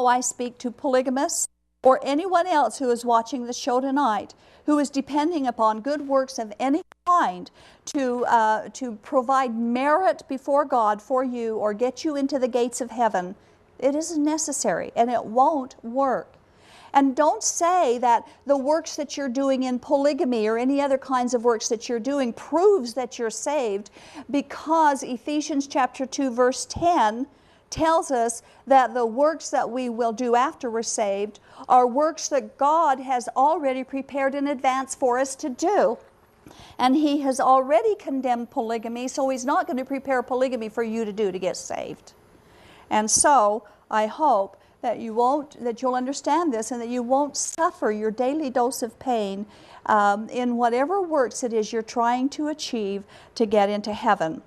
know I speak to polygamists or anyone else who is watching the show tonight who is depending upon good works of any kind to provide merit before God for you or get you into the gates of heaven. It isn't necessary, and it won't work. And don't say that the works that you're doing in polygamy or any other kinds of works that you're doing proves that you're saved, because Ephesians chapter 2 verse 10 tells us that the works that we will do after we're saved are works that God has already prepared in advance for us to do. And He has already condemned polygamy, so He's not going to prepare polygamy for you to do to get saved. And so I hope that you'll understand this, and that you won't suffer your daily dose of pain in whatever works it is you're trying to achieve to get into heaven.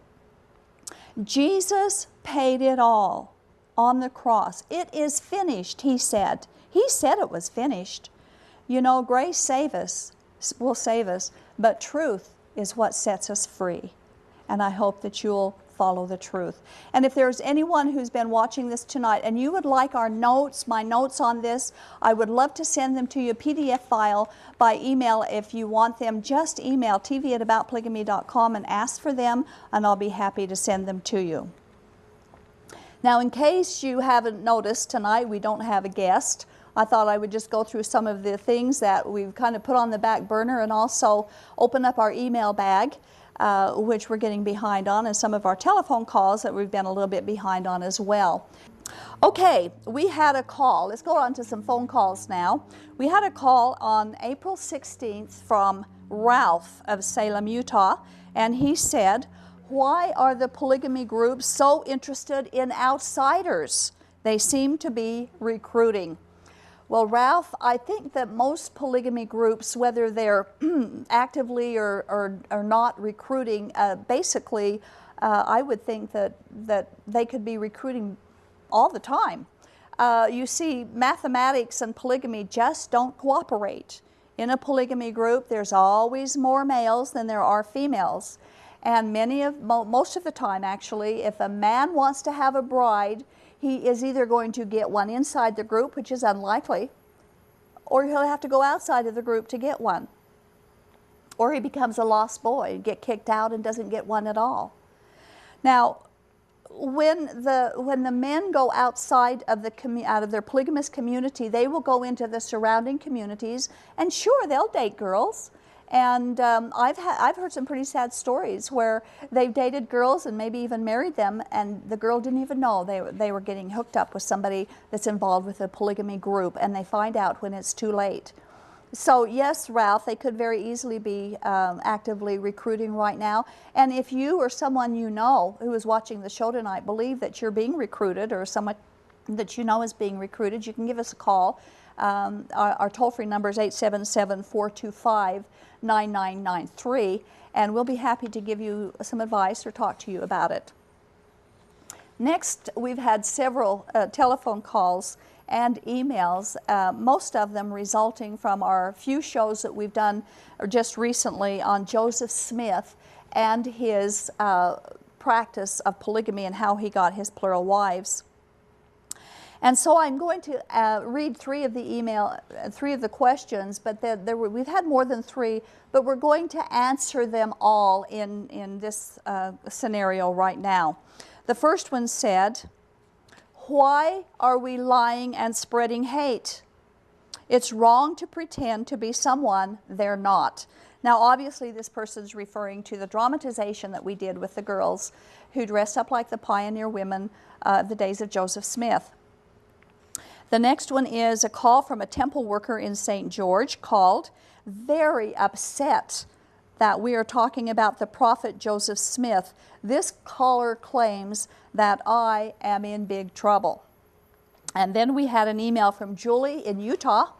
Jesus paid it all on the cross. It is finished, He said. He said it was finished. You know, grace will save us, but truth is what sets us free. And I hope that you'll follow the truth. And if there's anyone who's been watching this tonight and you would like our notes, my notes on this, I would love to send them to you, a PDF file by email. If you want them, just email tv@aboutpolygamy.com and ask for them, and I'll be happy to send them to you. Now, in case you haven't noticed, tonight we don't have a guest. I thought I would just go through some of the things that we've kind of put on the back burner, and also open up our email bag, which we're getting behind on, and some of our telephone calls that we've been a little bit behind on as well. Okay, we had a call. Let's go on to some phone calls now. We had a call on April 16th from Ralph of Salem, Utah, and he said, "Why are the polygamy groups so interested in outsiders? They seem to be recruiting." Well, Ralph, I think that most polygamy groups, whether they're actively or not recruiting, basically, I would think that they could be recruiting all the time. You see, mathematics and polygamy just don't cooperate. In a polygamy group, there's always more males than there are females. And most of the time, actually, if a man wants to have a bride, he is either going to get one inside the group, which is unlikely, or he'll have to go outside of the group to get one. Or he becomes a lost boy and get kicked out and doesn't get one at all. Now, when the men go outside of out of their polygamous community, they will go into the surrounding communities, and sure, they'll date girls. And I've heard some pretty sad stories where they've dated girls and maybe even married them, and the girl didn't even know they were getting hooked up with somebody that's involved with a polygamy group, and they find out when it's too late. So yes, Ralph, they could very easily be actively recruiting right now. And if you or someone you know who is watching the show tonight believe that you're being recruited, or someone that you know is being recruited, you can give us a call. Our toll-free number is 877-425-9993, and we'll be happy to give you some advice or talk to you about it. Next, we've had several telephone calls and emails, most of them resulting from our few shows that we've done just recently on Joseph Smith and his practice of polygamy and how he got his plural wives. And so I'm going to read three of the questions, but we've had more than three, but we're going to answer them all in this scenario right now. The first one said, "Why are we lying and spreading hate? It's wrong to pretend to be someone they're not." Now, obviously, this person's referring to the dramatization that we did with the girls who dressed up like the pioneer women of the days of Joseph Smith. The next one is a call from a temple worker in St. George, called, very upset that we are talking about the prophet Joseph Smith. This caller claims that I am in big trouble. And then we had an email from Julie in Utah,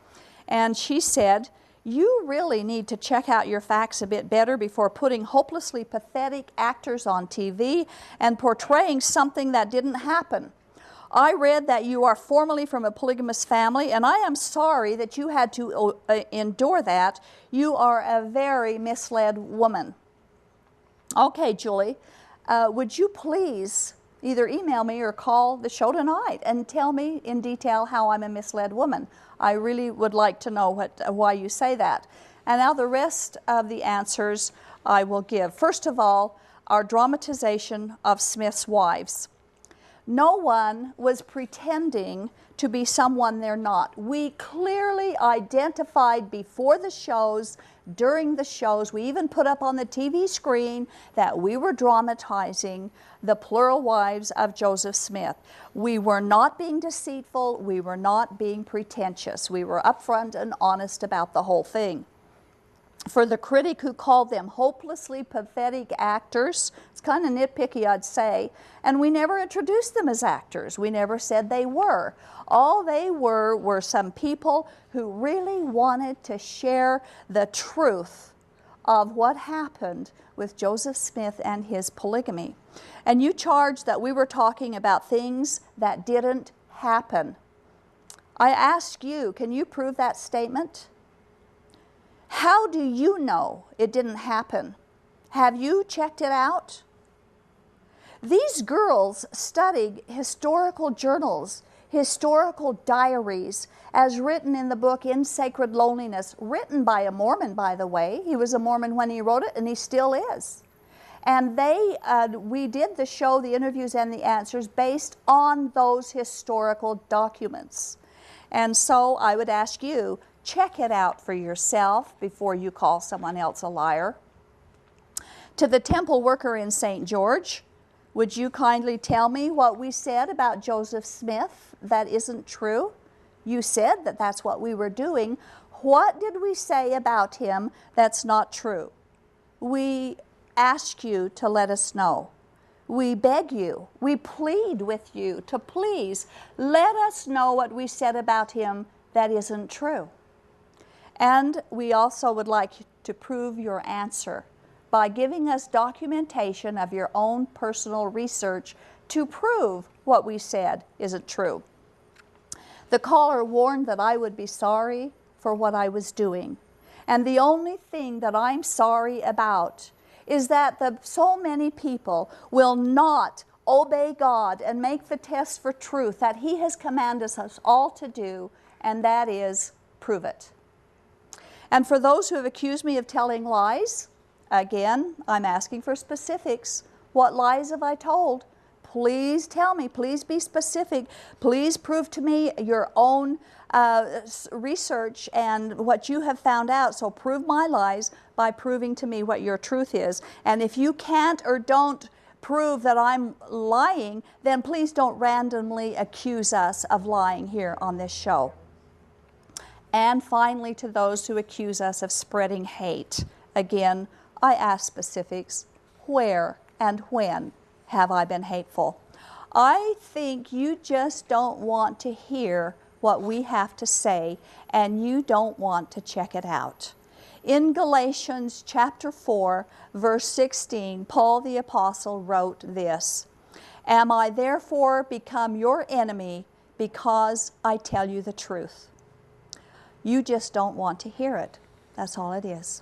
and she said, "You really need to check out your facts a bit better before putting hopelessly pathetic actors on TV and portraying something that didn't happen. I read that you are formerly from a polygamous family, and I am sorry that you had to endure that. You are a very misled woman." Okay, Julie, would you please either email me or call the show tonight and tell me in detail how I'm a misled woman. I really would like to know why you say that. And now the rest of the answers I will give. First of all, our dramatization of Smith's wives. No one was pretending to be someone they're not. We clearly identified before the shows, during the shows, we even put up on the TV screen that we were dramatizing the plural wives of Joseph Smith. We were not being deceitful, we were not being pretentious. We were upfront and honest about the whole thing. For the critic who called them hopelessly pathetic actors, it's kind of nitpicky, I'd say, and we never introduced them as actors. We never said they were. All they were some people who really wanted to share the truth of what happened with Joseph Smith and his polygamy. And you charged that we were talking about things that didn't happen. I ask you, can you prove that statement? How do you know it didn't happen? Have you checked it out? These girls studied historical journals, historical diaries, as written in the book In Sacred Loneliness, written by a Mormon, by the way. He was a Mormon when he wrote it, and he still is. And we did the show, the interviews and the answers, based on those historical documents. And so I would ask you, check it out for yourself before you call someone else a liar. To the temple worker in St. George, would you kindly tell me what we said about Joseph Smith that isn't true? You said that that's what we were doing. What did we say about him that's not true? We ask you to let us know. We beg you, we plead with you to please let us know what we said about him that isn't true. And we also would like to prove your answer by giving us documentation of your own personal research to prove what we said isn't true. The caller warned that I would be sorry for what I was doing. And the only thing that I'm sorry about is that so many people will not obey God and make the test for truth that He has commanded us all to do, and that is prove it. And for those who have accused me of telling lies, again, I'm asking for specifics. What lies have I told? Please tell me. Please be specific. Please prove to me your own research and what you have found out. So prove my lies by proving to me what your truth is. And if you can't or don't prove that I'm lying, then please don't randomly accuse us of lying here on this show. And finally, to those who accuse us of spreading hate, again, I ask specifics. Where and when have I been hateful? I think you just don't want to hear what we have to say, and you don't want to check it out. In Galatians chapter 4, verse 16, Paul the Apostle wrote this, "Am I therefore become your enemy because I tell you the truth?" You just don't want to hear it. That's all it is.